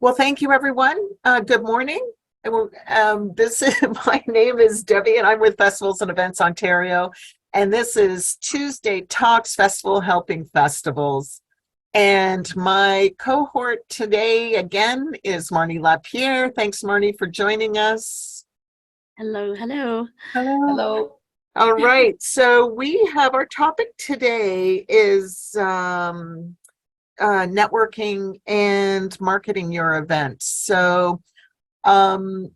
Well, thank you, everyone. Good morning. My name is Debbie, and I'm with Festivals and Events Ontario. And this is Tuesday Talks Festival Helping Festivals. And my cohort today again is Marnie Lapierre. Thanks, Marnie, for joining us. Hello, hello. Hello. Hello. All right. So we have our topic today is networking and marketing your event. So that's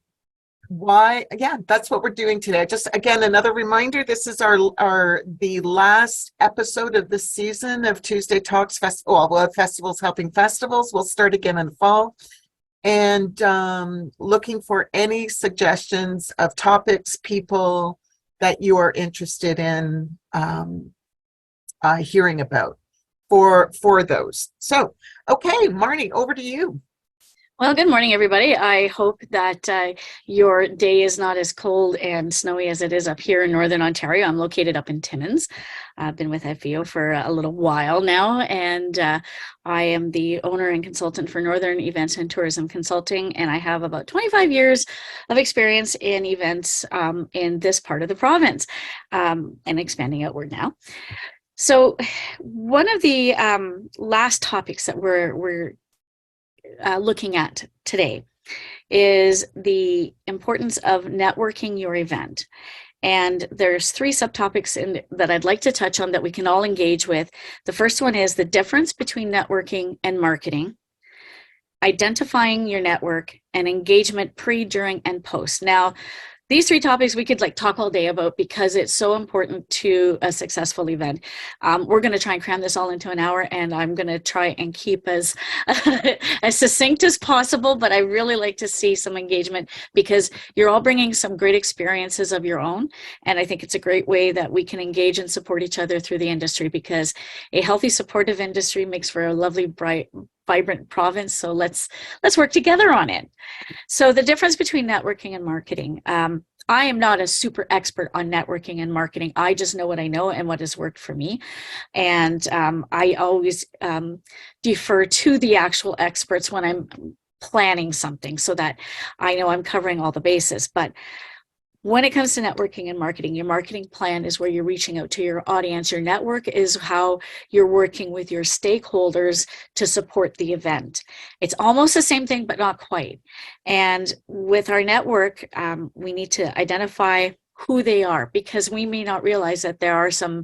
what we're doing today. Just again, another reminder, this is the last episode of the season of Tuesday Talks Festivals Helping Festivals. We'll start again in the fall. And looking for any suggestions of topics, people that you are interested in hearing about for those. So, okay, Marnie, over to you. Well, good morning, everybody. I hope that your day is not as cold and snowy as it is up here in Northern Ontario. I'm located up in Timmins. I've been with FEO for a little while now, and I am the owner and consultant for Northern Events and Tourism Consulting, and I have about 25 years of experience in events in this part of the province, and expanding outward now. So one of the last topics that we're looking at today is the importance of networking your event. And there's three subtopics that I'd like to touch on that we can all engage with. The first one is the difference between networking and marketing, identifying your network, and engagement pre, during, and post. Now, these three topics we could talk all day about because it's so important to a successful event. We're going to try and cram this all into an hour, and I'm going to try and keep as succinct as possible, but I really like to see some engagement because you're all bringing some great experiences of your own, and I think it's a great way that we can engage and support each other through the industry, because a healthy, supportive industry makes for a lovely, bright, vibrant province. So let's work together on it. So the difference between networking and marketing. I am not a super expert on networking and marketing. I just know what I know and what has worked for me. And I always defer to the actual experts when I'm planning something so that I know I'm covering all the bases. But when it comes to networking and marketing, your marketing plan is where you're reaching out to your audience. Your network is how you're working with your stakeholders to support the event. It's almost the same thing, but not quite. And with our network, we need to identify who they are, because we may not realize that there are some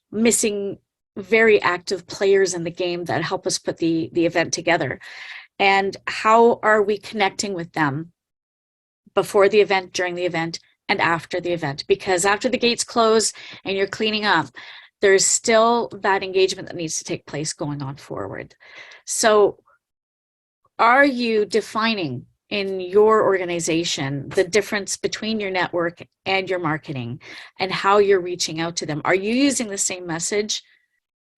missing, very active players in the game that help us put the event together. And how are we connecting with them before the event, during the event, and after the event? Because after the gates close and you're cleaning up, there's still that engagement that needs to take place going on forward. So are you defining in your organization the difference between your network and your marketing and how you're reaching out to them? Are you using the same message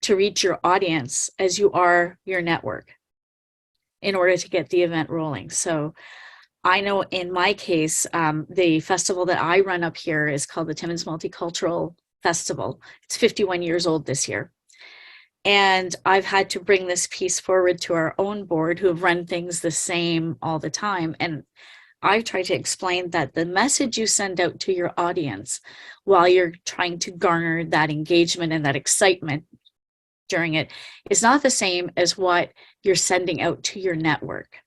to reach your audience as you are your network in order to get the event rolling? So I know in my case, the festival that I run up here is called the Timmins Multicultural Festival. It's 51 years old this year. And I've had to bring this piece forward to our own board, who have run things the same all the time. And I've tried to explain that the message you send out to your audience while you're trying to garner that engagement and that excitement during it is not the same as what you're sending out to your network,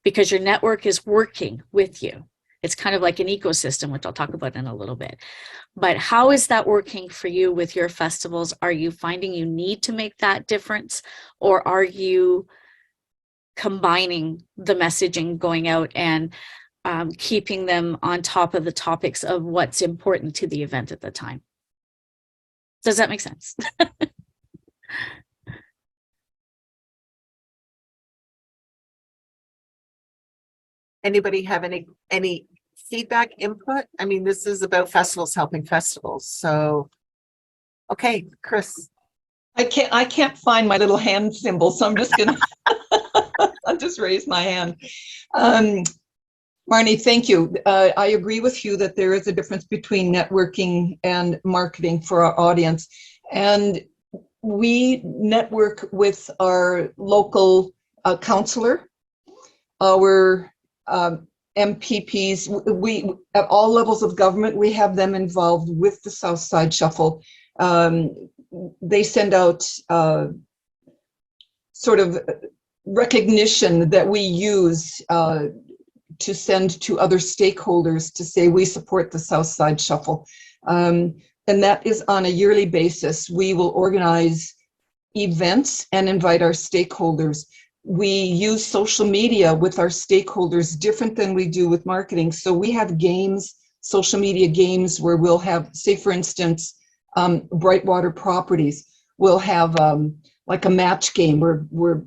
because your network is working with you. It's kind of like an ecosystem, which I'll talk about in a little bit. But how is that working for you with your festivals? Are you finding you need to make that difference, or are you combining the messaging going out and keeping them on top of the topics of what's important to the event at the time? Does that make sense? Anybody have any feedback, input? I mean, this is about festivals helping festivals. So, okay, Chris. I can't find my little hand symbol, so I'm just gonna I'll just raise my hand. Marnie, thank you. I agree with you that there is a difference between networking and marketing for our audience. And we network with our local counselor our MPPs, we at all levels of government, we have them involved with the South Side Shuffle. They send out sort of recognition that we use to send to other stakeholders to say we support the South Side Shuffle. And that is on a yearly basis. We will organize events and invite our stakeholders. We use social media with our stakeholders different than we do with marketing. So we have games, social media games, where we'll have, say for instance, Brightwater Properties. We'll have like a match game where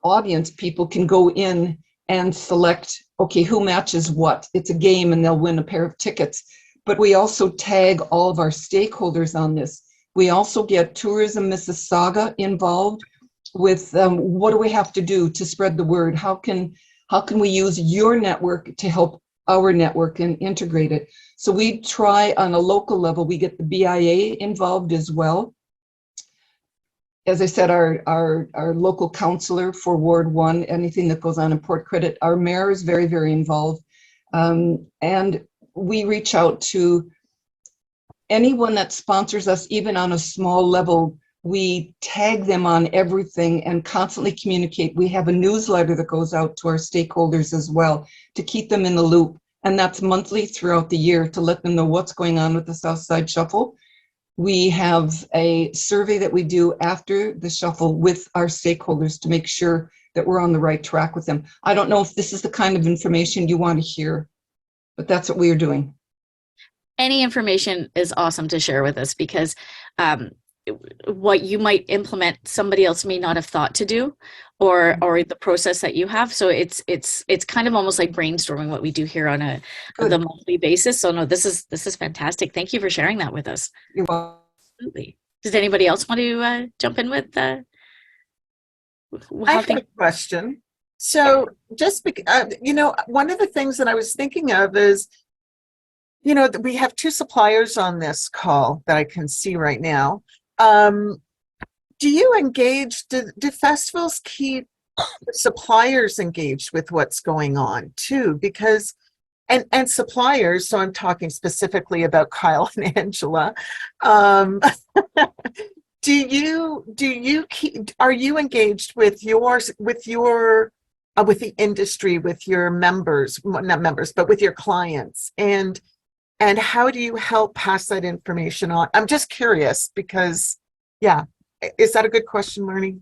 audience people can go in and select, okay, who matches what. It's a game and they'll win a pair of tickets. But we also tag all of our stakeholders on this. We also get Tourism Mississauga involved with what do we have to do to spread the word? How can we use your network to help our network and integrate it? So we try on a local level, we get the BIA involved as well. As I said, our local councillor for Ward 1, anything that goes on in Port Credit, our mayor is very, very involved. And we reach out to anyone that sponsors us, even on a small level. We tag them on everything and constantly communicate. We have a newsletter that goes out to our stakeholders as well to keep them in the loop. And that's monthly throughout the year to let them know what's going on with the South Side Shuffle. We have a survey that we do after the shuffle with our stakeholders to make sure that we're on the right track with them. I don't know if this is the kind of information you want to hear, but that's what we are doing. Any information is awesome to share with us, because what you might implement, somebody else may not have thought to do, or the process that you have. So it's kind of almost like brainstorming what we do here on the monthly basis. So no, this is fantastic. Thank you for sharing that with us. You're welcome. Absolutely. Does anybody else want to jump in with I have a question. So just one of the things that I was thinking of is, we have two suppliers on this call that I can see right now. Do you engage, do festivals keep suppliers engaged with what's going on too? Because, and suppliers, so I'm talking specifically about Kyle and Angela. Are you engaged with the industry, with your members, not members, but with your clients? And how do you help pass that information on? I'm just curious because, yeah, is that a good question, Marnie?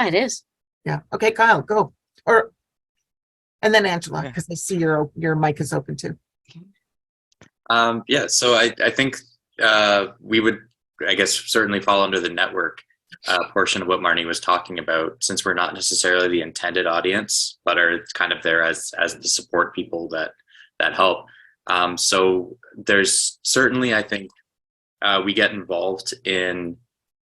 It is. Yeah. Okay, Kyle, go. And then Angela, because I see your mic is open too. Yeah, so I think we would, I guess, certainly fall under the network portion of what Marnie was talking about, since we're not necessarily the intended audience, but are kind of there as the support people that help. So there's certainly, I think, we get involved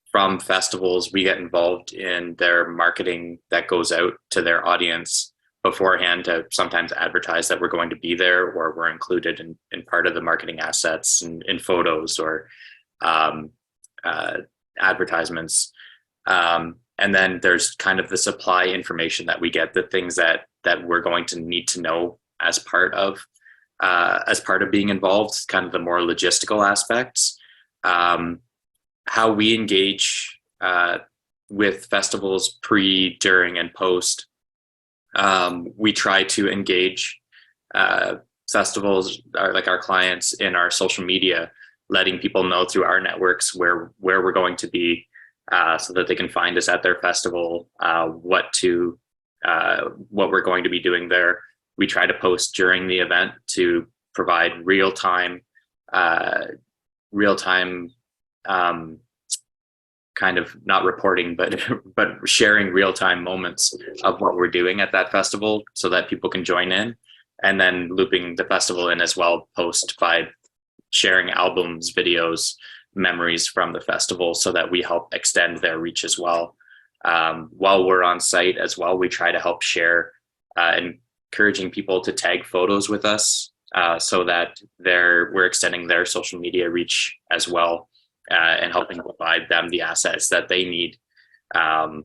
from festivals, we get involved in their marketing that goes out to their audience beforehand to sometimes advertise that we're going to be there, or we're included in part of the marketing assets and in photos or advertisements. And then there's kind of the supply information that we get, the things that we're going to need to know as part of being involved, kind of the more logistical aspects. How we engage with festivals pre, during, and post. We try to engage festivals, our clients, in our social media, letting people know through our networks where we're going to be, so that they can find us at their festival, what we're going to be doing there. We try to post during the event to provide real-time kind of not reporting, but sharing real-time moments of what we're doing at that festival so that people can join in, and then looping the festival in as well, post by sharing albums, videos, memories from the festival, so that we help extend their reach as well. While we're on site as well, we try to help share encouraging people to tag photos with us, so that we're extending their social media reach as well, and helping provide them the assets that they need, in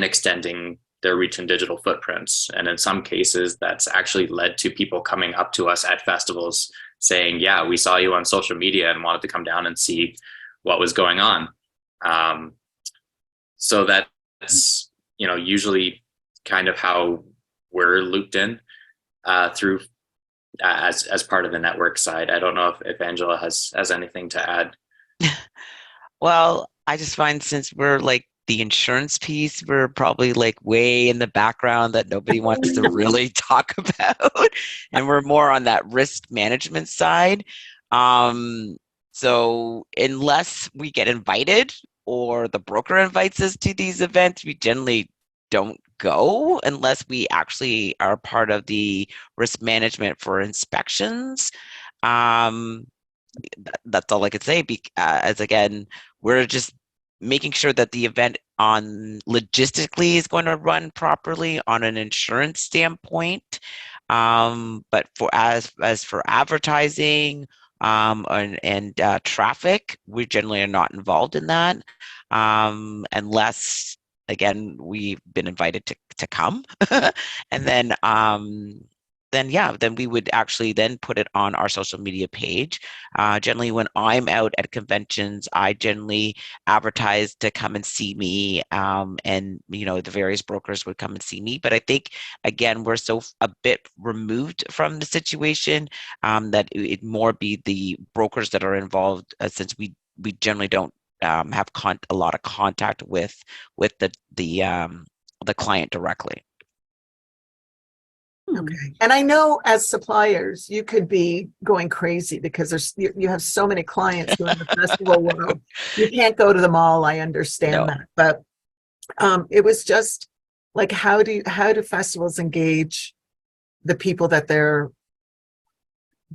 extending their reach and digital footprints. And in some cases, that's actually led to people coming up to us at festivals saying, yeah, we saw you on social media and wanted to come down and see what was going on. So that's, usually kind of how we're looped in through as part of the network side. I don't know if Angela has anything to add. Well, I just find since we're like the insurance piece, we're probably like way in the background that nobody wants to really talk about. And we're more on that risk management side. So unless we get invited or the broker invites us to these events, we generally don't go unless we actually are part of the risk management for inspections. That's all I could say. As again, we're just making sure that the event on logistically is going to run properly on an insurance standpoint. But as for advertising and traffic, we generally are not involved in that unless again we've been invited to come, and then we would actually then put it on our social media page. Generally, when I'm out at conventions, I generally advertise to come and see me, and the various brokers would come and see me. But I think again, we're so a bit removed from the situation that it more be the brokers that are involved, since we generally don't have a lot of contact with the client directly. Okay. And I know as suppliers, you could be going crazy because you have so many clients who are in the festival world. You can't go to them all. I understand that. But it was just like, how do festivals engage the people that are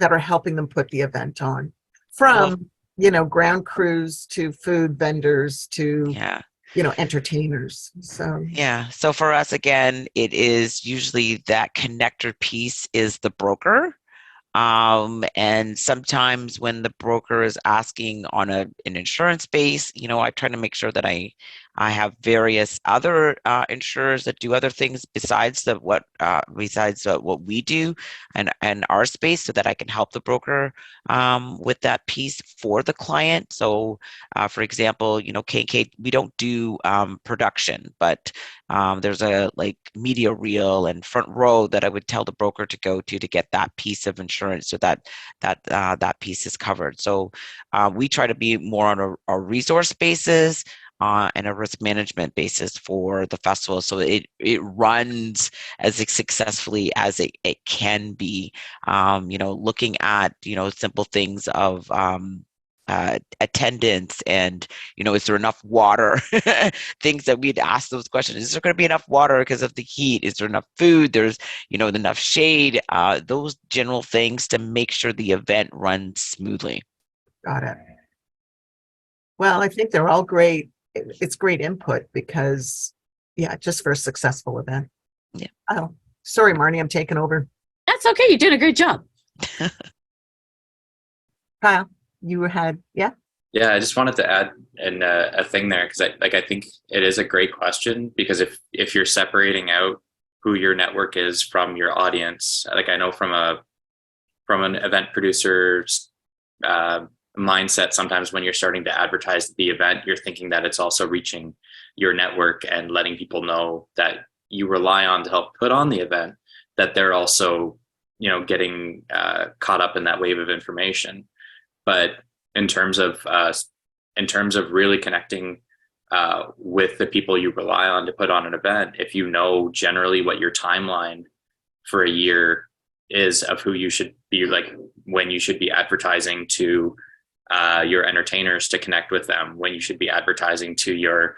helping them put the event on? From, ground crews to food vendors to entertainers. So for us, again, it is usually that connector piece is the broker. And sometimes when the broker is asking on an insurance base, I try to make sure that I have various other insurers that do other things besides what we do and our space, so that I can help the broker with that piece for the client. So, for example, K&K, we don't do production, but there's a media reel and front row that I would tell the broker to go to get that piece of insurance, so that piece is covered. So we try to be more on a resource basis and a risk management basis for the festival, so it runs as successfully as it can be. Looking at simple things of attendance and is there enough water, things that we'd ask those questions. Is there going to be enough water because of the heat? Is there enough food? There's enough shade, those general things to make sure the event runs smoothly. Got it. Well, I think they're all great. It's great input because just for a successful event. Oh, sorry, Marnie, I'm taking over. That's okay. You're doing a great job. Kyle, you had, Yeah, I just wanted to add a thing there, because I think it is a great question, because if you're separating out who your network is from your audience, I know from an event producer's mindset, sometimes when you're starting to advertise the event, you're thinking that it's also reaching your network and letting people know that you rely on to help put on the event, that they're also getting caught up in that wave of information. But in terms of really connecting with the people you rely on to put on an event, if you know generally what your timeline for a year is of who you should be, when you should be advertising to your entertainers to connect with them, when you should be advertising to your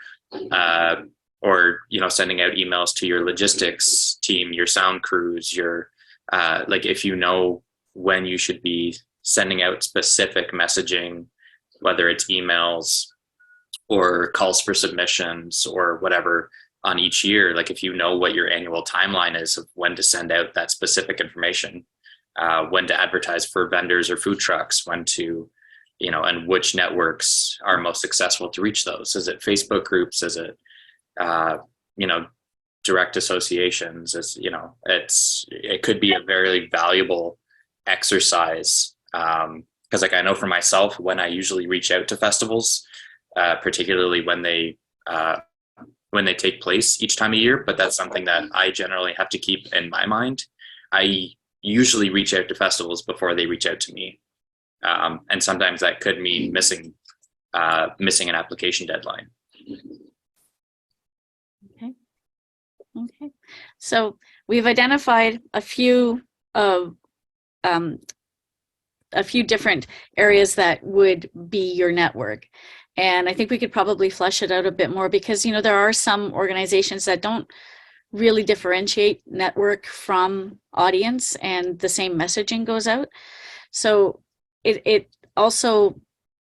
or sending out emails to your logistics team, your sound crews, your if you know when you should be sending out specific messaging, whether it's emails or calls for submissions or whatever on each year, if you know what your annual timeline is of when to send out that specific information, when to advertise for vendors or food trucks, when to, and which networks are most successful to reach those. Is it Facebook groups? Is it, direct associations is, it could be a very valuable exercise. Because like I know for myself, when I usually reach out to festivals, particularly when they take place each time a year, but that's something that I generally have to keep in my mind. I usually reach out to festivals before they reach out to me. And sometimes that could mean missing an application deadline. Okay. So we've identified a few different areas that would be your network. And I think we could probably flesh it out a bit more because, there are some organizations that don't really differentiate network from audience and the same messaging goes out. So it also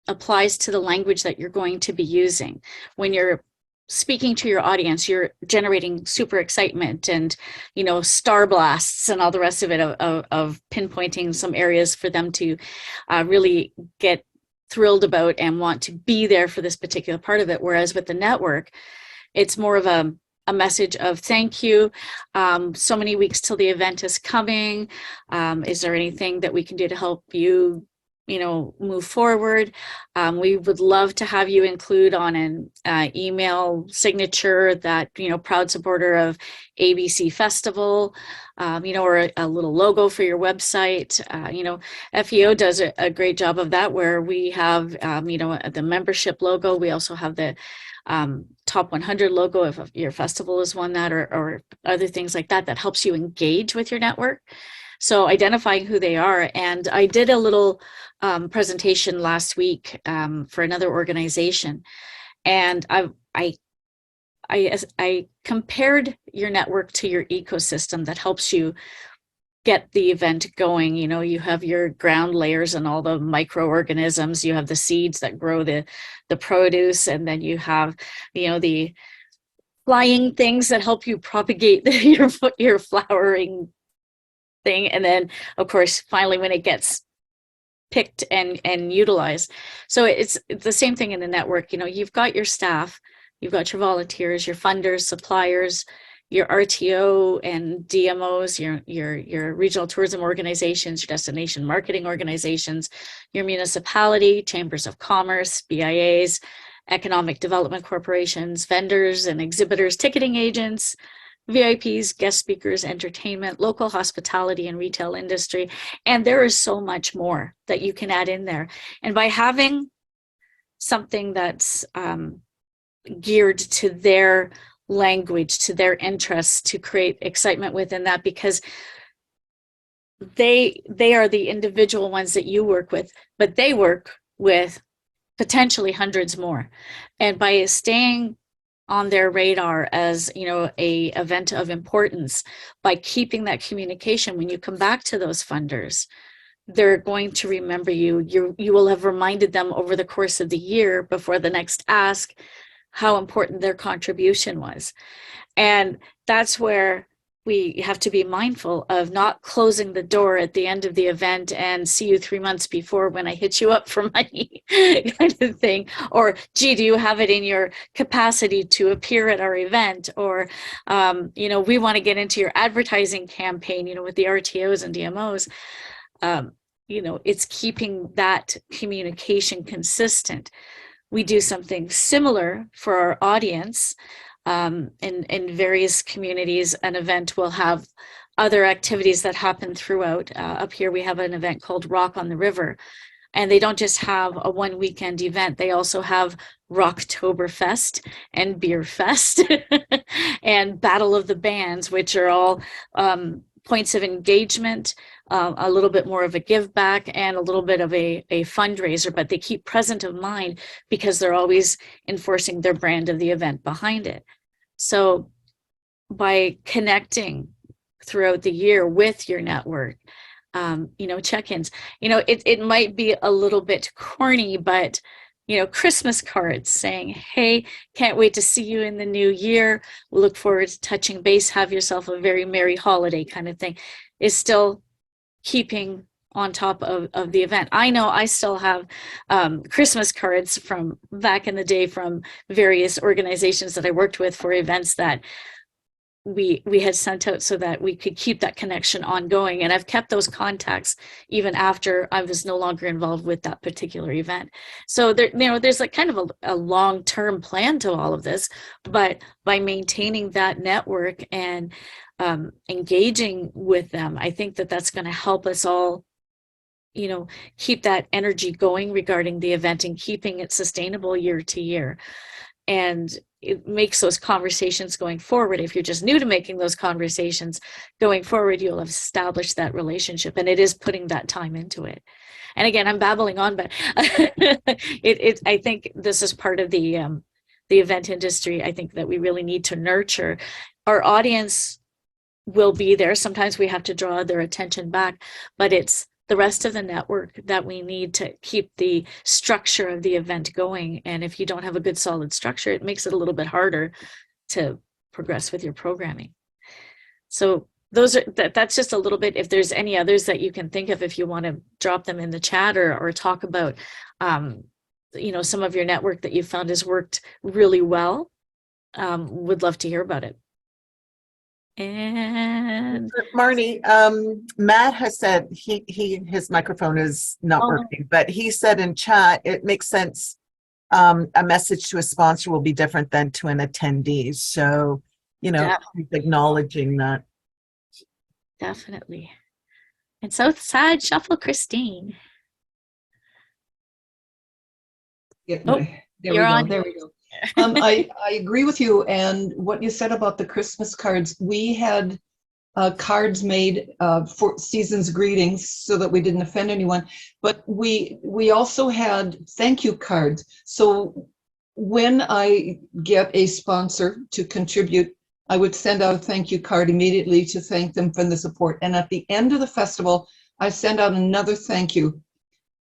applies to the language that you're going to be using. When you're speaking to your audience, you're generating super excitement and, star blasts and all the rest of it of pinpointing some areas for them to really get thrilled about and want to be there for this particular part of it. Whereas with the network, it's more of a message of thank you. So many weeks till the event is coming. Is there anything that we can do to help you, move forward? We would love to have you include on an email signature that, proud supporter of ABC Festival, or a little logo for your website. FEO does a great job of that where we have, the membership logo. We also have the top 100 logo if your festival is one that or other things like that helps you engage with your network. So identifying who they are. And I did a little presentation last week for another organization, and I compared your network to your ecosystem that helps you get the event going. You have your ground layers and all the microorganisms, you have the seeds that grow the produce, and then you have the flying things that help you propagate your flowering thing. And then of course finally when it gets picked and utilized. So it's the same thing in the network. You've got your staff, you've got your volunteers, your funders, suppliers, your RTO and DMOs, your regional tourism organizations, your destination marketing organizations, your municipality, chambers of commerce, BIAs, economic development corporations, vendors and exhibitors, ticketing agents, VIPs, guest speakers, entertainment, local hospitality and retail industry. And there is so much more that you can add in there. And by having something that's geared to their language, to their interests, to create excitement within that, because they are the individual ones that you work with, but they work with potentially hundreds more. And by staying on their radar as a event of importance, by keeping that communication, when you come back to those funders, they're going to remember you. You will have reminded them over the course of the year before the next ask how important their contribution was. And that's where we have to be mindful of not closing the door at the end of the event and see you 3 months before when I hit you up for money kind of thing. Or, gee, do you have it in your capacity to appear at our event? Or, we want to get into your advertising campaign, with the RTOs and DMOs. It's keeping that communication consistent. We do something similar for our audience. In various communities, an event will have other activities that happen throughout. Up here, we have an event called Rock on the River, and they don't just have a one weekend event. They also have Rocktoberfest and Beer Fest and Battle of the Bands, which are all points of engagement, a little bit more of a give back and a little bit of a fundraiser, but they keep present of mind because they're always enforcing their brand of the event behind it. So by connecting throughout the year with your network, check-ins, it might be a little bit corny, but Christmas cards saying, hey, can't wait to see you in the new year. We'll look forward to touching base. Have yourself a very merry holiday kind of thing is still keeping on top of the event. I know I still have Christmas cards from back in the day from various organizations that I worked with for events that we had sent out so that we could keep that connection ongoing. And I've kept those contacts even after I was no longer involved with that particular event. So there, there's like kind of a long-term plan to all of this, but by maintaining that network and engaging with them, I think that that's going to help us all, keep that energy going regarding the event and keeping it sustainable year to year. And it makes those conversations going forward. If you're just new to making those conversations going forward, you'll have established that relationship, and it is putting that time into it. And again, I'm babbling on, but I think this is part of the event industry. I think that we really need to nurture. Our audience will be there. Sometimes we have to draw their attention back, but it's the rest of the network that we need to keep the structure of the event going. And if you don't have a good solid structure, it makes it a little bit harder to progress with your programming. So that's just a little bit. If there's any others that you can think of, if you want to drop them in the chat or talk about, some of your network that you found has worked really well, would love to hear about it. And Marnie, Matt has said his microphone is not working, but he said in chat it makes sense. A message to a sponsor will be different than to an attendee. So, he's acknowledging that. Definitely. And Southside Shuffle, Christine. There you're on. There we go. I agree with you, and what you said about the Christmas cards. We had cards made for season's greetings so that we didn't offend anyone, but we also had thank you cards. So when I get a sponsor to contribute, I would send out a thank you card immediately to thank them for the support. And at the end of the festival, I send out another thank you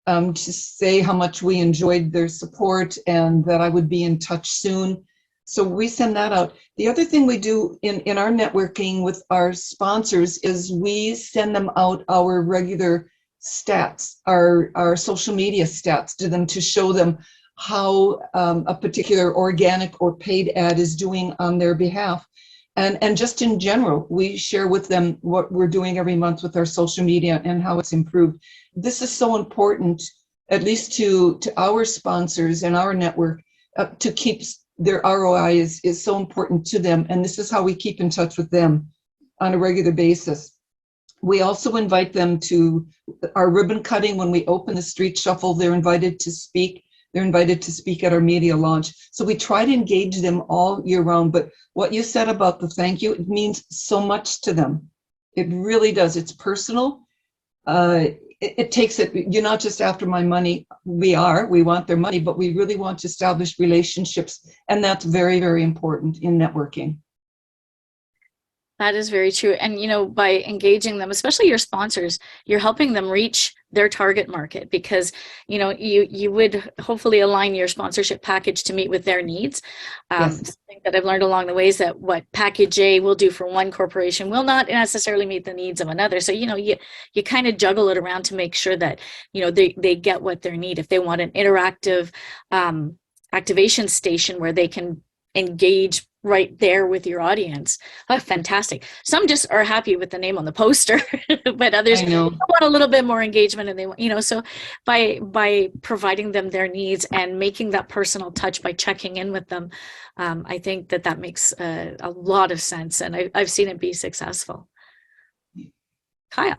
to say how much we enjoyed their support and that I would be in touch soon. So we send that out. The other thing we do in our networking with our sponsors is we send them out our regular stats, our social media stats to them to show them how a particular organic or paid ad is doing on their behalf. And just in general, we share with them what we're doing every month with our social media and how it's improved. This is so important, at least to our sponsors and our network, to keep their ROI is so important to them. And this is how we keep in touch with them on a regular basis. We also invite them to our ribbon cutting. When we open the Street Shuffle, they're invited to speak. They're invited to speak at our media launch. So we try to engage them all year round. But what you said about the thank you, it means so much to them. It really does. It's personal. It takes it, you're not just after my money. We want their money, but we really want to establish relationships. And that's very, very important in networking. That is very true. And, by engaging them, especially your sponsors, you're helping them reach their target market because, you would hopefully align your sponsorship package to meet with their needs. Yes. Something that I've learned along the way is that what package A will do for one corporation will not necessarily meet the needs of another. So, you kind of juggle it around to make sure that, they get what they need. If they want an interactive activation station where they can engage right there with your audience. Oh, fantastic. Some just are happy with the name on the poster, but others want a little bit more engagement and they want, so by providing them their needs and making that personal touch by checking in with them, I think that makes a lot of sense. And I've seen it be successful. Kyle.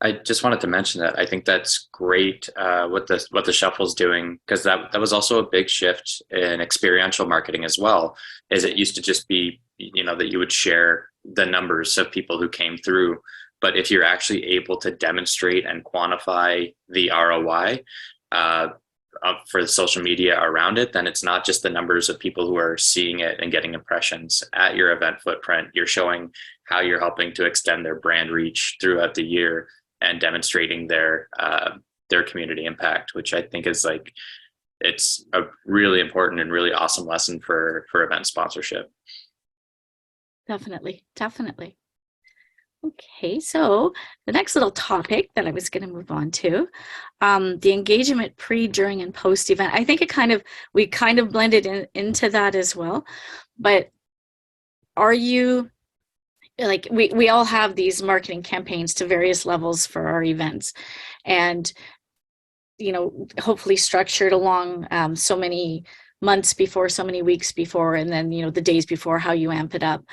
I just wanted to mention that I think that's great what the Shuffle's doing, because that was also a big shift in experiential marketing as well. Is it used to just be that you would share the numbers of people who came through, but if you're actually able to demonstrate and quantify the ROI for the social media around it, then it's not just the numbers of people who are seeing it and getting impressions at your event footprint. You're showing how you're helping to extend their brand reach throughout the year and demonstrating their community impact, which I think is it's a really important and really awesome lesson for event sponsorship. Definitely. Okay, so the next little topic that I was going to move on to, the engagement pre, during, and post event. I think we kind of blended into that as well, but are you, like, we all have these marketing campaigns to various levels for our events, and hopefully structured along so many months before, so many weeks before, and then the days before, how you amp it up.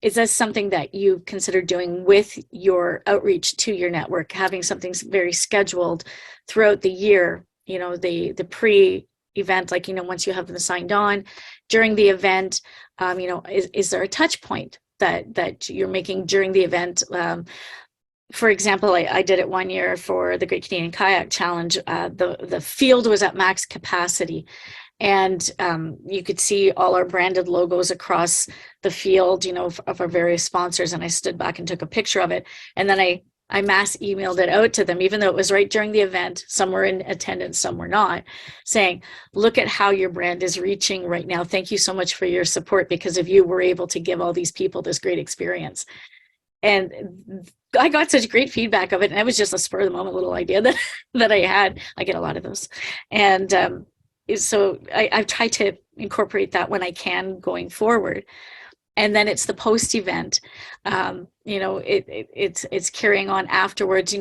Is that something that you consider doing with your outreach to your network, having something very scheduled throughout the year, the pre-event, like, once you have them signed on, during the event, is there a touch point that you're making during the event? For example, I did it one year for the Great Canadian Kayak Challenge. The field was at max capacity, and you could see all our branded logos across the field, of our various sponsors. And I stood back and took a picture of it. And then I mass emailed it out to them, even though it was right during the event. Some were in attendance, some were not, saying, look at how your brand is reaching right now. Thank you so much for your support. Because of you, we're able to give all these people this great experience. And I got such great feedback of it. And it was just a spur of the moment little idea that I had. I get a lot of those. And so I've tried to incorporate that when I can going forward. And then it's the post event. It's carrying on afterwards.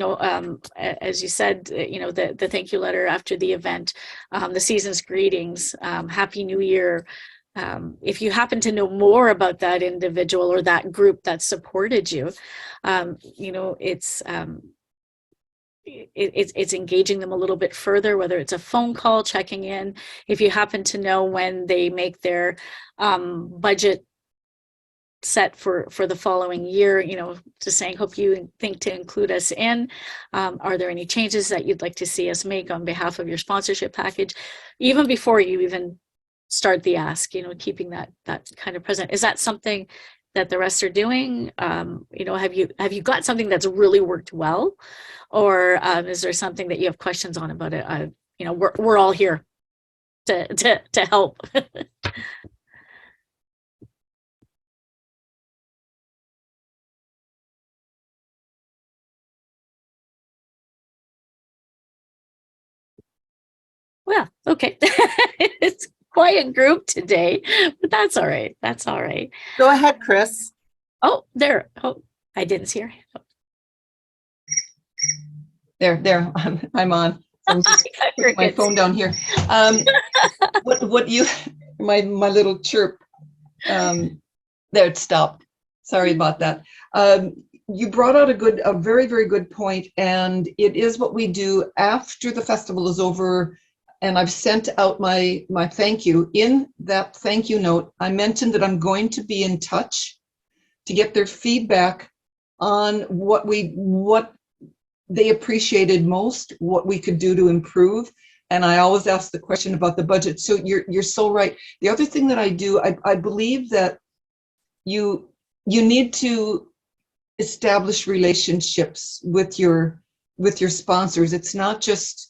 As you said, the thank you letter after the event, the season's greetings, Happy New Year. If you happen to know more about that individual or that group that supported you, it's engaging them a little bit further, whether it's a phone call, checking in. If you happen to know when they make their budget set for the following year, just saying, hope you think to include us in. Are there any changes that you'd like to see us make on behalf of your sponsorship package? Even before you even start the ask, keeping that kind of present. Is that something that the rest are doing? Have you got something that's really worked well, or is there something that you have questions on about it? We're all here to help. Well, okay. It's quiet group today, but that's all right. That's all right. Go ahead, Chris. Oh, there. Oh, I didn't see her. There. I'm on. I'm just putting my phone down here. What you, my little chirp. There, it stopped. Sorry about that. You brought out a very, very good point, and it is what we do after the festival is over. And I've sent out my thank you. In that thank you note, I mentioned that I'm going to be in touch to get their feedback on what they appreciated most, what we could do to improve. And I always ask the question about the budget. So you're so right. The other thing that I do, I believe that you need to establish relationships with your sponsors. It's not just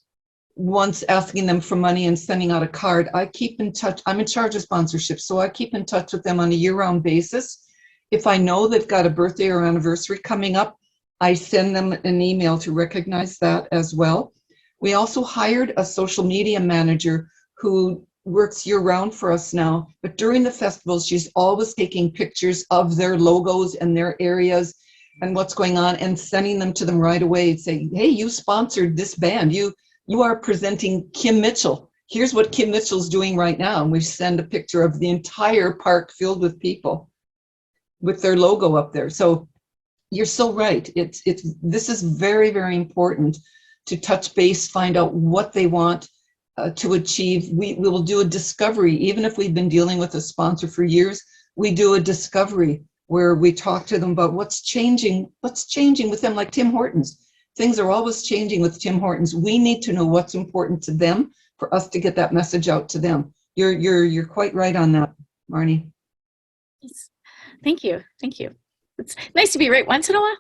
once asking them for money and sending out a card. I keep in touch. I'm in charge of sponsorship, so I keep in touch with them on a year-round basis. If I know they've got a birthday or anniversary coming up, I send them an email to recognize that as well. We also hired a social media manager who works year-round for us now, but during the festivals, she's always taking pictures of their logos and their areas and what's going on and sending them to them right away and saying, hey, you sponsored this band. You are presenting Kim Mitchell. Here's what Kim Mitchell's doing right now. And we send a picture of the entire park filled with people with their logo up there. So you're so right. This is very, very important to touch base, find out what they want to achieve. We will do a discovery. Even if we've been dealing with a sponsor for years, we do a discovery where we talk to them about what's changing with them, like Tim Hortons. Things are always changing with Tim Hortons. We need to know what's important to them for us to get that message out to them. You're quite right on that, Marnie. Yes. Thank you. It's nice to be right once in a while.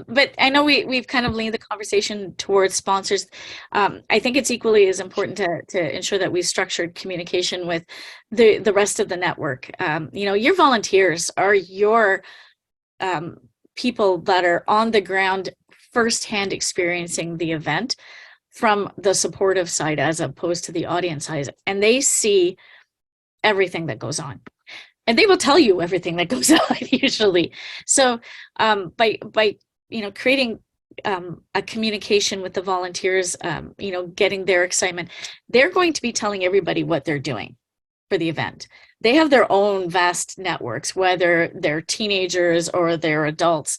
But I know we've kind of leaned the conversation towards sponsors. I think it's equally as important to ensure that we've structured communication with the rest of the network. Your volunteers are your people that are on the ground firsthand experiencing the event from the supportive side as opposed to the audience side. And they see everything that goes on. And they will tell you everything that goes on usually. So by creating a communication with the volunteers, getting their excitement, they're going to be telling everybody what they're doing for the event. They have their own vast networks, whether they're teenagers or they're adults.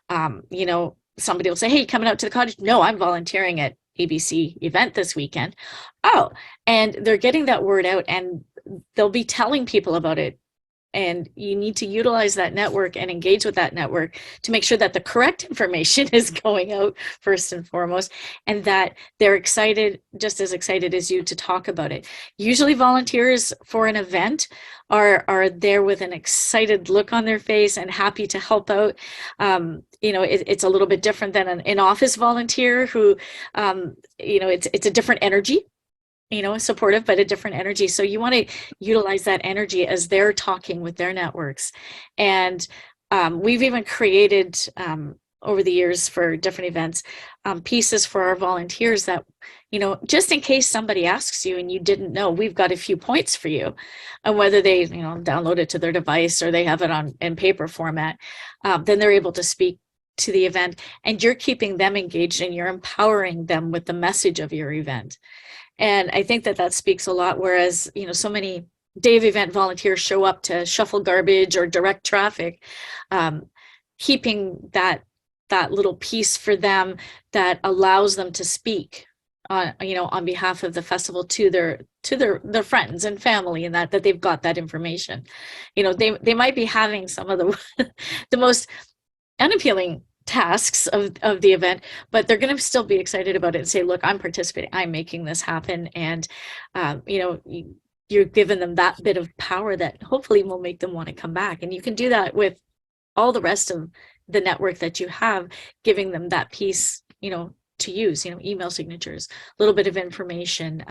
Somebody will say, hey, coming out to the cottage? No, I'm volunteering at ABC event this weekend. Oh, and they're getting that word out, and they'll be telling people about it. And you need to utilize that network and engage with that network to make sure that the correct information is going out first and foremost, and that they're excited, just as excited as you, to talk about it. Usually volunteers for an event are there with an excited look on their face and happy to help out. It's a little bit different than an in-office volunteer who, it's a different energy. Supportive, but a different energy. So you want to utilize that energy as they're talking with their networks. And we've even created over the years for different events, pieces for our volunteers that, just in case somebody asks you and you didn't know, we've got a few points for you. And whether they, download it to their device or they have it in paper format, then they're able to speak to the event, and you're keeping them engaged and you're empowering them with the message of your event. And I think that speaks a lot, whereas, so many day of event volunteers show up to shuffle garbage or direct traffic, keeping that little piece for them that allows them to speak on behalf of the festival to their friends and family, and that they've got that information. They might be having some of the most unappealing tasks of the event, but they're going to still be excited about it and say, look, I'm participating, I'm making this happen. And you're giving them that bit of power that hopefully will make them want to come back. And you can do that with all the rest of the network that you have, giving them that piece to use, email signatures, a little bit of information,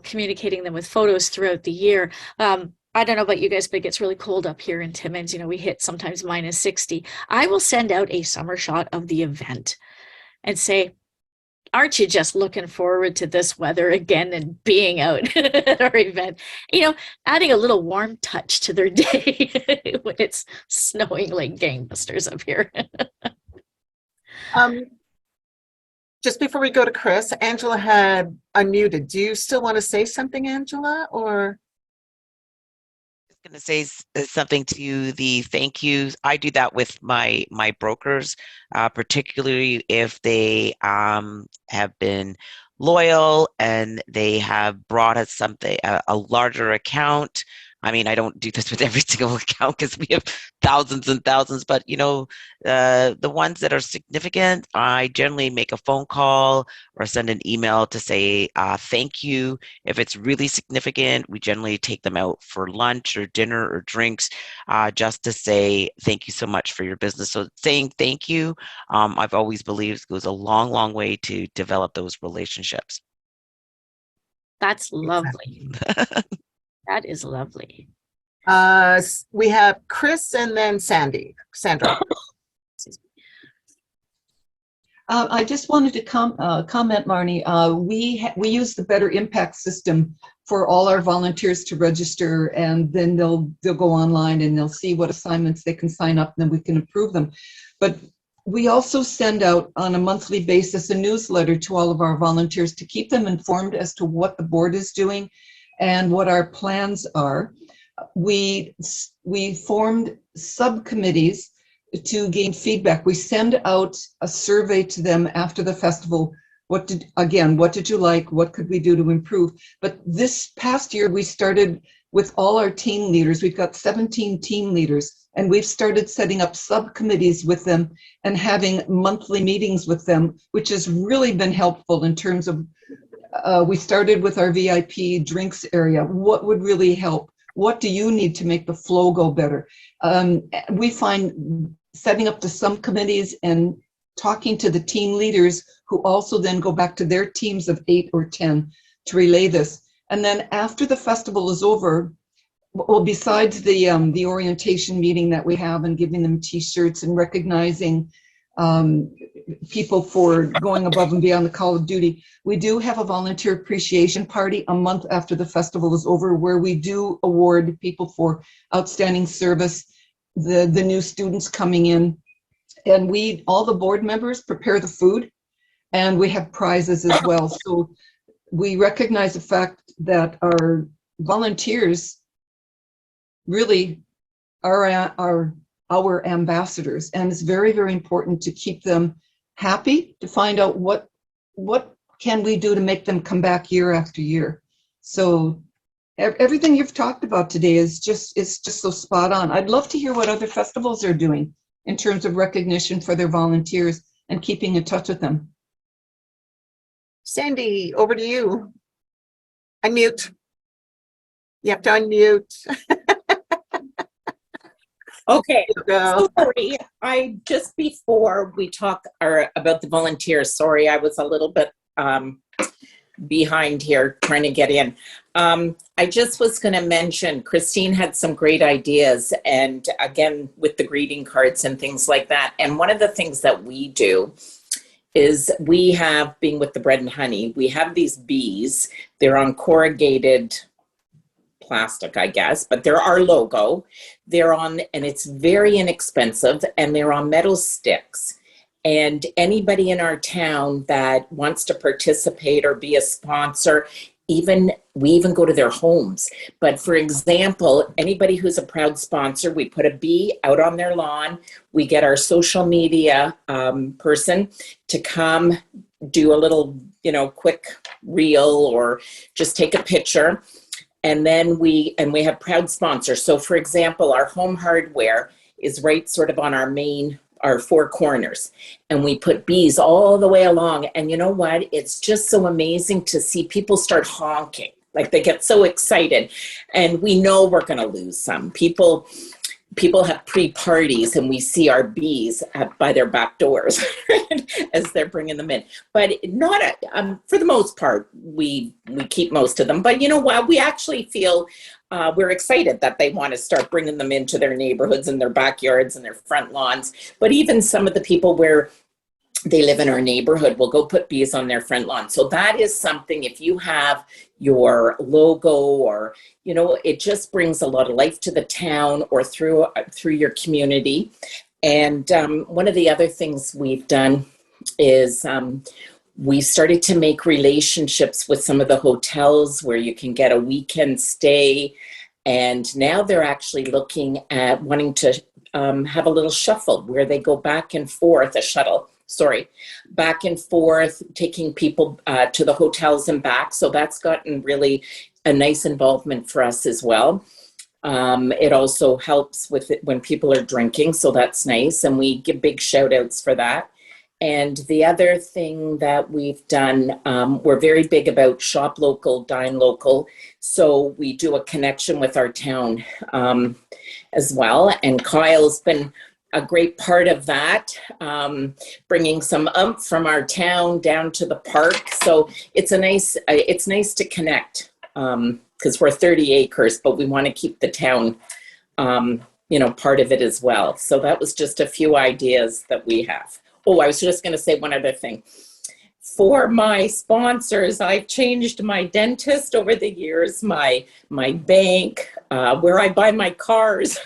communicating them with photos throughout the year. I don't know about you guys, but it gets really cold up here in Timmins. We hit sometimes -60. I will send out a summer shot of the event and say, aren't you just looking forward to this weather again and being out at our event? Adding a little warm touch to their day when it's snowing like gangbusters up here. Just before we go to Chris, Angela had unmuted. Do you still want to say something, Angela, or? Going to say something to the thank yous. I do that with my brokers, particularly if they have been loyal and they have brought us something, a larger account. I mean, I don't do this with every single account because we have thousands and thousands, but the ones that are significant, I generally make a phone call or send an email to say thank you. If it's really significant, we generally take them out for lunch or dinner or drinks, just to say thank you so much for your business. So saying thank you, I've always believed goes a long, long way to develop those relationships. That's lovely. That is lovely. We have Chris and then Sandra. I just wanted to comment, Marnie. We use the Better Impact system for all our volunteers to register, and then they'll go online and they'll see what assignments they can sign up, and then we can approve them. But we also send out on a monthly basis a newsletter to all of our volunteers to keep them informed as to what the board is doing and what our plans are. We formed subcommittees to gain feedback. We send out a survey to them after the festival. What did you like? What could we do to improve? But this past year, we started with all our team leaders. We've got 17 team leaders, and we've started setting up subcommittees with them and having monthly meetings with them, which has really been helpful in terms of we started with our VIP drinks area. What would really help? What do you need to make the flow go better? We find setting up the subcommittees and talking to the team leaders who also then go back to their teams of 8 or 10 to relay this. And then after the festival is over, well, besides the orientation meeting that we have and giving them T-shirts and recognizing people for going above and beyond the call of duty. We do have a volunteer appreciation party a month after the festival is over, where we do award people for outstanding service, the new students coming in. And all the board members prepare the food, and we have prizes as well. So we recognize the fact that our volunteers really are our ambassadors, and it's very, very important to keep them happy, to find out what can we do to make them come back year after year. So everything you've talked about today is just so spot on. I'd love to hear what other festivals are doing in terms of recognition for their volunteers and keeping in touch with them. Sandy, over to you. Unmute. You have to unmute. Okay, Go. sorry. Just before we talk about the volunteers, sorry, I was a little bit behind here trying to get in. I just was going to mention, Christine had some great ideas, and again, with the greeting cards and things like that. And one of the things that we do is we have, being with the bread and honey, we have these bees. They're on corrugated plastic, I guess, but they're our logo. They're on, and it's very inexpensive, and they're on metal sticks. And anybody in our town that wants to participate or be a sponsor, we even go to their homes. But for example, anybody who's a proud sponsor, we put a bee out on their lawn. We get our social media person to come do a little, quick reel or just take a picture. And then we have proud sponsors. So for example, our home hardware is right sort of on our four corners, and we put bees all the way along. And you know what? It's just so amazing to see people start honking. Like, they get so excited, and we know we're going to lose some people. People have pre-parties, and we see our bees by their back doors as they're bringing them in. But not for the most part, we keep most of them. But you know what? We actually feel we're excited that they want to start bringing them into their neighborhoods and their backyards and their front lawns. But even some of the people where they live in our neighborhood will go put bees on their front lawn. So that is something, if you have your logo, or, it just brings a lot of life to the town or through your community. And one of the other things we've done is we started to make relationships with some of the hotels where you can get a weekend stay. And now they're actually looking at wanting to have a little shuffle where they go back and forth, back and forth, taking people to the hotels and back. So that's gotten really a nice involvement for us as well. It also helps with it when people are drinking, so that's nice. And we give big shout outs for that. And the other thing that we've done, we're very big about shop local, dine local. So we do a connection with our town as well. And Kyle's been a great part of that, bringing some umph from our town down to the park. So it's nice to connect, because we're 30 acres, but we want to keep the town, part of it as well. So that was just a few ideas that we have. Oh, I was just going to say one other thing. For my sponsors, I've changed my dentist over the years, my bank, where I buy my cars.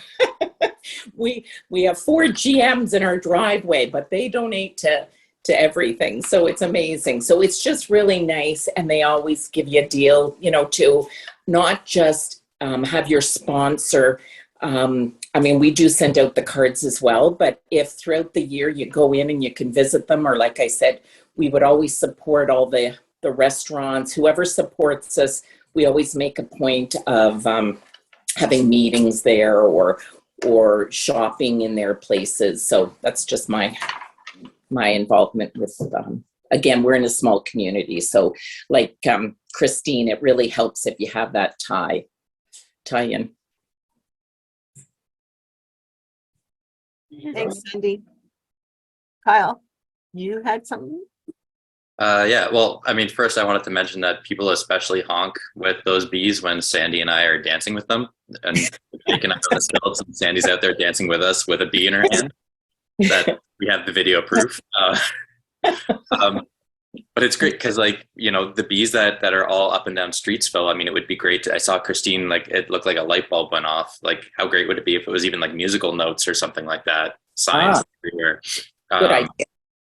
We have 4 GMs in our driveway, but they donate to everything. So it's amazing. So it's just really nice. And they always give you a deal, to not just have your sponsor. We do send out the cards as well, but if throughout the year you go in and you can visit them, or like I said, we would always support all the restaurants, whoever supports us, we always make a point of having meetings there or shopping in their places. So that's just my involvement with again, we're in a small community. So like Christine, it really helps if you have that tie in. Thanks, Sandy. Kyle, you had something? Yeah, well, first I wanted to mention that people especially honk with those bees when Sandy and I are dancing with them, and taking out the stilts, and Sandy's out there dancing with us with a bee in her hand. that we have the video proof. Um, but it's great because, like, you know, the bees that are all up and down Streetsville, I mean, it would be great I saw Christine, like, it looked like a light bulb went off. Like, how great would it be if it was even like musical notes or something like that? Signs everywhere. Good idea.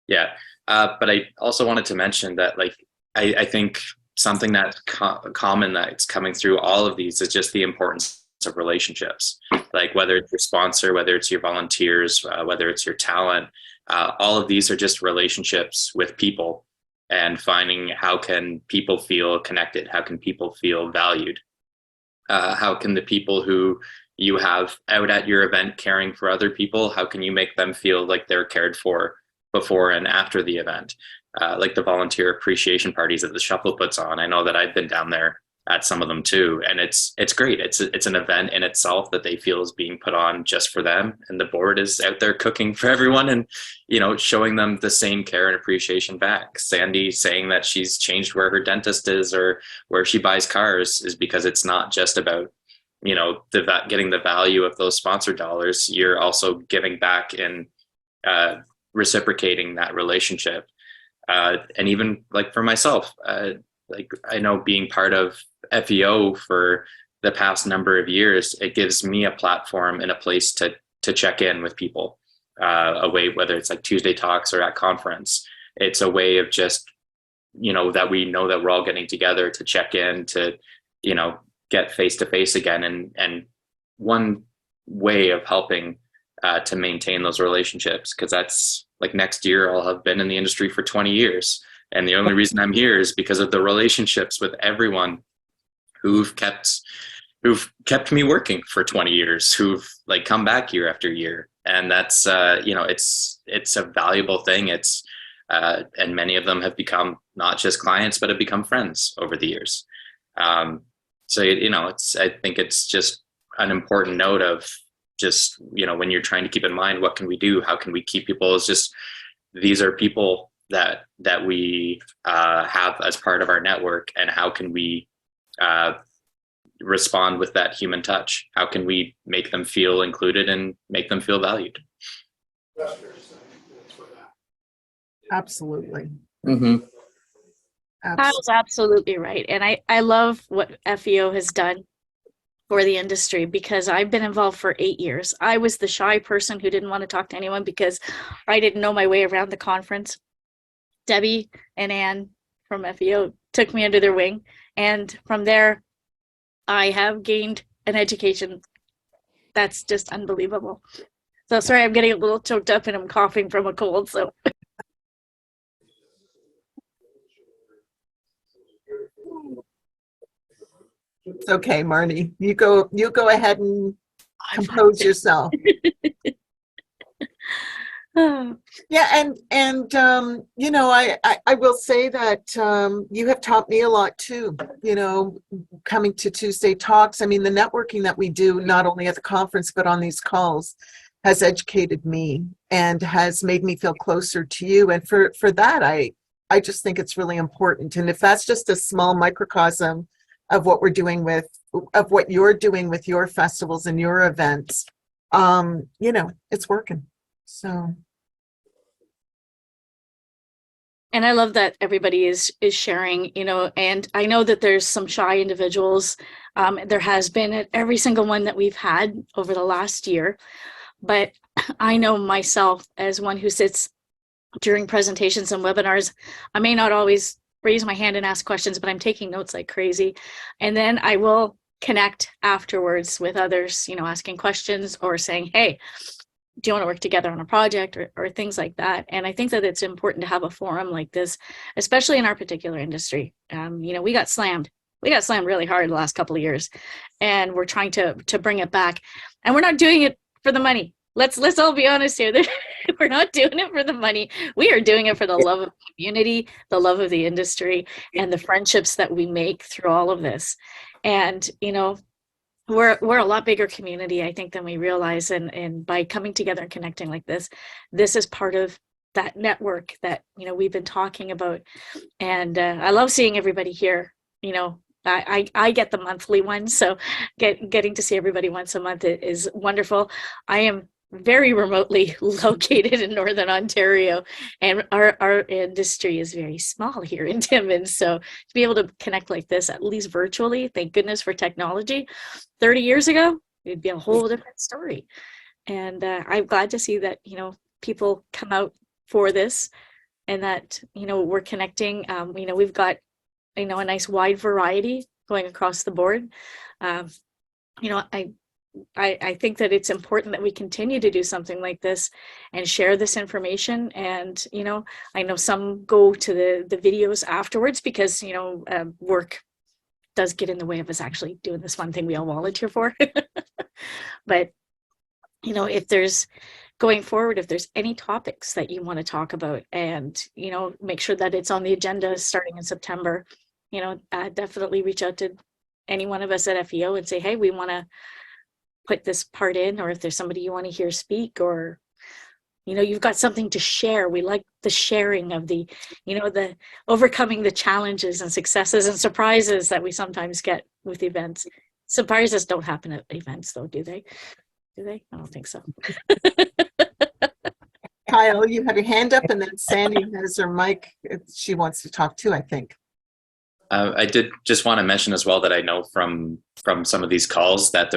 Yeah. But I also wanted to mention that, like, I think something that's common that's coming through all of these is just the importance of relationships. Like, whether it's your sponsor, whether it's your volunteers, whether it's your talent, all of these are just relationships with people, and finding how can people feel connected? How can people feel valued? How can the people who you have out at your event caring for other people, how can you make them feel like they're cared for before and after the event? Like the volunteer appreciation parties that the Shuffle puts on. I know that I've been down there at some of them too, and it's great. It's an event in itself that they feel is being put on just for them, and the board is out there cooking for everyone, and, you know, showing them the same care and appreciation back. Sandy saying that she's changed where her dentist is or where she buys cars is because it's not just about, you know, getting the value of those sponsor dollars. You're also giving back and reciprocating that relationship. And even, like, for myself, like, I know being part of FEO for the past number of years, it gives me a platform and a place to check in with people, a way, whether it's like Tuesday Talks or at conference. It's a way of just, you know that we're all getting together to check in, to, you know, get face to face again. And one way of helping to maintain those relationships, because that's, like, next year I'll have been in the industry for 20 years. And the only reason I'm here is because of the relationships with everyone who've kept me working for 20 years, who've, like, come back year after year. And that's, you know, it's a valuable thing. It's, and many of them have become not just clients, but have become friends over the years. So, you know, I think it's just an important note of just, you know, when you're trying to keep in mind, what can we do? How can we keep people? It's just, these are people that we have as part of our network, and how can we respond with that human touch? How can we make them feel included and make them feel valued? Absolutely. Mm-hmm. Kyle's absolutely right. And I love what FEO has done for the industry, because I've been involved for 8 years. I was the shy person who didn't want to talk to anyone because I didn't know my way around the conference. Debbie and Ann from FEO took me under their wing, and from there I have gained an education that's just unbelievable. So sorry, I'm getting a little choked up and I'm coughing from a cold. So It's okay, Marnie. You go ahead and compose yourself. Yeah, and you know, I will say that you have taught me a lot too, you know, coming to Tuesday Talks. I mean, the networking that we do, not only at the conference, but on these calls, has educated me and has made me feel closer to you. And for that, I just think it's really important. And if that's just a small microcosm of what you're doing with your festivals and your events, you know, it's working. So. And I love that everybody is sharing, you know, and I know that there's some shy individuals. There has been at every single one that we've had over the last year. But I know myself as one who sits during presentations and webinars, I may not always raise my hand and ask questions, but I'm taking notes like crazy. And then I will connect afterwards with others, you know, asking questions or saying, hey, do you want to work together on a project or things like that? And I think that it's important to have a forum like this, especially in our particular industry. You know, we got slammed really hard the last couple of years, and we're trying to bring it back. And we're not doing it for the money. Let's all be honest here. We're not doing it for the money. We are doing it for the love of the community, the love of the industry, and the friendships that we make through all of this. And, you know, we're a lot bigger community, I think, than we realize. And by coming together and connecting like this is part of that network that, you know, we've been talking about. And I love seeing everybody here. You know, I get the monthly one, so getting to see everybody once a month is wonderful. I am very remotely located in Northern Ontario, and our industry is very small here in Timmins. So to be able to connect like this, at least virtually, thank goodness for technology. 30 years ago, it'd be a whole different story. And I'm glad to see that, people come out for this, and that, we're connecting. We've got, a nice wide variety going across the board. I think that it's important that we continue to do something like this and share this information. And, I know some go to the videos afterwards because, work does get in the way of us actually doing this fun thing we all volunteer for. But, if there's going forward, if there's any topics that you want to talk about, and, make sure that it's on the agenda starting in September, definitely reach out to any one of us at FEO and say, hey, we want to put this part in, or if there's somebody you want to hear speak, or you've got something to share. We like the sharing of the the overcoming the challenges and successes and surprises that we sometimes get with events. Surprises don't happen at events, though, do they? I don't think so. Kyle, you have your hand up, and then Sandy has her mic. She wants to talk too, I think. I did just want to mention as well that I know from some of these calls that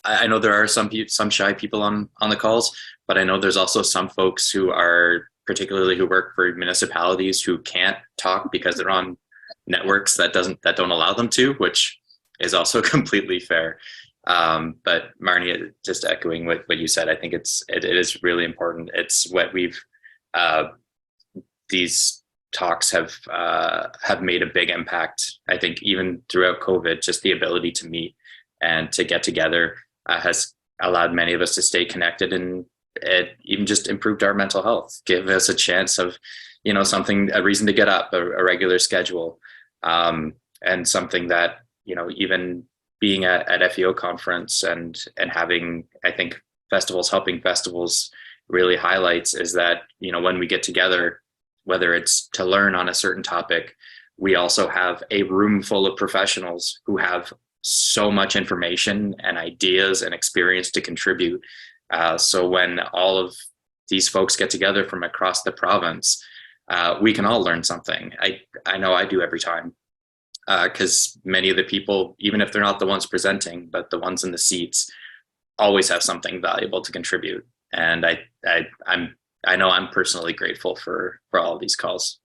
I know there are some shy people on the calls, but I know there's also some folks who work for municipalities who can't talk because they're on networks that don't allow them to, which is also completely fair. But Marnie, just echoing what you said, I think it is really important. It's what these talks have made a big impact. I think even throughout COVID, just the ability to meet and to get together has allowed many of us to stay connected, and it even just improved our mental health, give us a chance of, a reason to get up, a regular schedule, and something that, even being at FEO conference and having, I think, festivals helping festivals really highlights is that, when we get together, whether it's to learn on a certain topic, we also have a room full of professionals who have so much information and ideas and experience to contribute. So when all of these folks get together from across the province, we can all learn something. I know I do every time, because many of the people, even if they're not the ones presenting, but the ones in the seats, always have something valuable to contribute. And I know I'm personally grateful for all of these calls.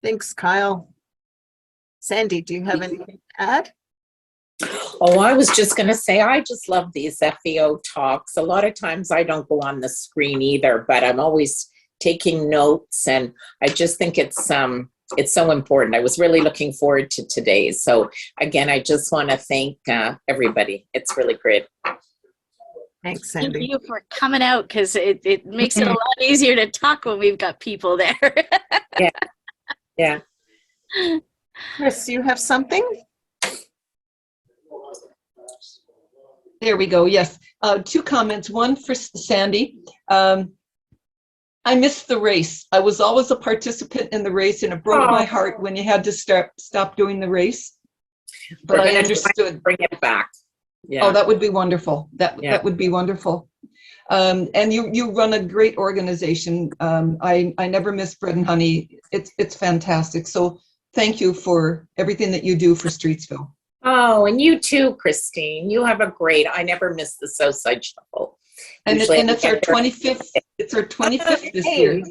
Thanks, Kyle. Sandy, do you have anything to add? Oh, I was just going to say, I just love these FEO talks. A lot of times I don't go on the screen either, but I'm always taking notes, and I just think it's so important. I was really looking forward to today. So again, I just want to thank everybody. It's really great. Thanks, Sandy. Thank you for coming out, because it makes it a lot easier to talk when we've got people there. Yeah. Chris, you have something? There we go. Yes. 2 comments. One for Sandy. I missed the race. I was always a participant in the race, and it broke my heart when you had to stop doing the race. But I understood. Bring it back. Yeah. Oh, that would be wonderful. That would be wonderful. And you run a great organization. I never miss Bread and Honey. It's fantastic. So thank you for everything that you do for Streetsville. Oh, and you too, Christine. You have a great. I never miss the Southside Shuffle. And it's our 25th. It's our 25th this year.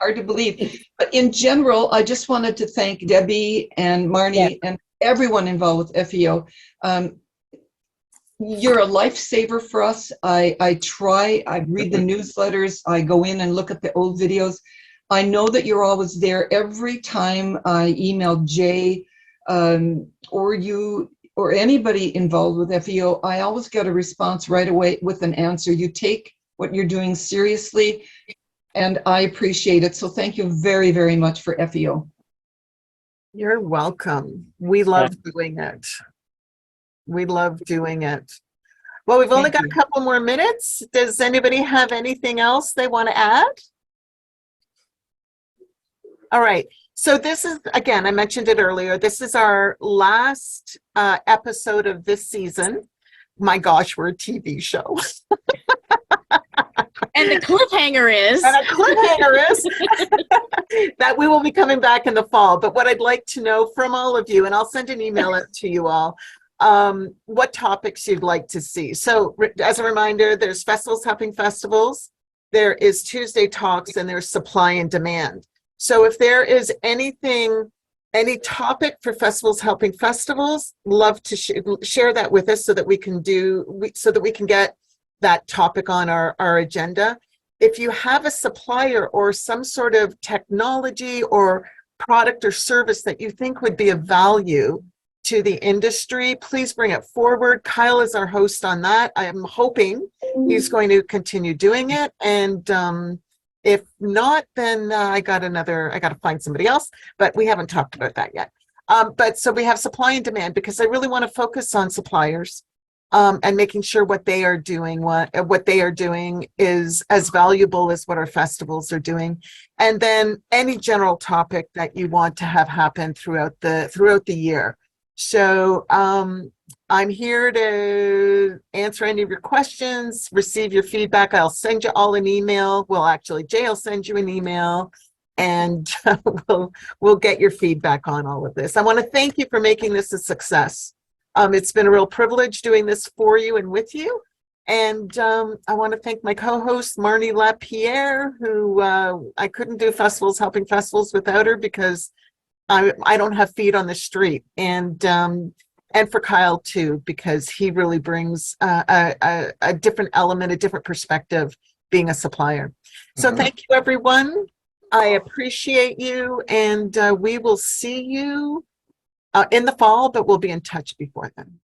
Hard to believe. But in general, I just wanted to thank Debbie and Marnie and everyone involved with FEO. You're a lifesaver for us. I read the newsletters. I go in and look at the old videos. I know that you're always there. Every time I email Jay or you or anybody involved with FEO, I always get a response right away with an answer. You take what you're doing seriously, and I appreciate it. So thank you very, very much for FEO. You're welcome. We love doing it. We love doing it. Well, we've only got a couple more minutes. Does anybody have anything else they want to add? All right. So this is, again, I mentioned it earlier, this is our last episode of this season. My gosh, we're a TV show. cliffhanger is. And a cliffhanger is that we will be coming back in the fall. But what I'd like to know from all of you, and I'll send an email out to you all, what topics you'd like to see. So as a reminder, there's Festivals Helping Festivals, there is Tuesday Talks, and there's Supply and Demand. So if there is anything, any topic for Festivals Helping Festivals, love to share that with us so that we can get that topic on our agenda. If you have a supplier or some sort of technology or product or service that you think would be of value to the industry, please bring it forward. Kyle is our host on that. I am hoping he's going to continue doing it. And if not, then I got to find somebody else, but we haven't talked about that yet. But so we have supply and demand, because I really want to focus on suppliers and making sure what they are doing is as valuable as what our festivals are doing. And then any general topic that you want to have happen throughout the year. So I'm here to answer any of your questions, receive your feedback. I'll send you all an email. Well, actually, Jay will send you an email, and we'll get your feedback on all of this. I want to thank you for making this a success. It's been a real privilege doing this for you and with you. And I want to thank my co-host, Marnie Lapierre, who I couldn't do Festivals Helping Festivals without her, because I don't have feet on the street. And for Kyle too, because he really brings a different element, a different perspective, being a supplier. So thank you, everyone. I appreciate you, and we will see you in the fall, but we'll be in touch before then.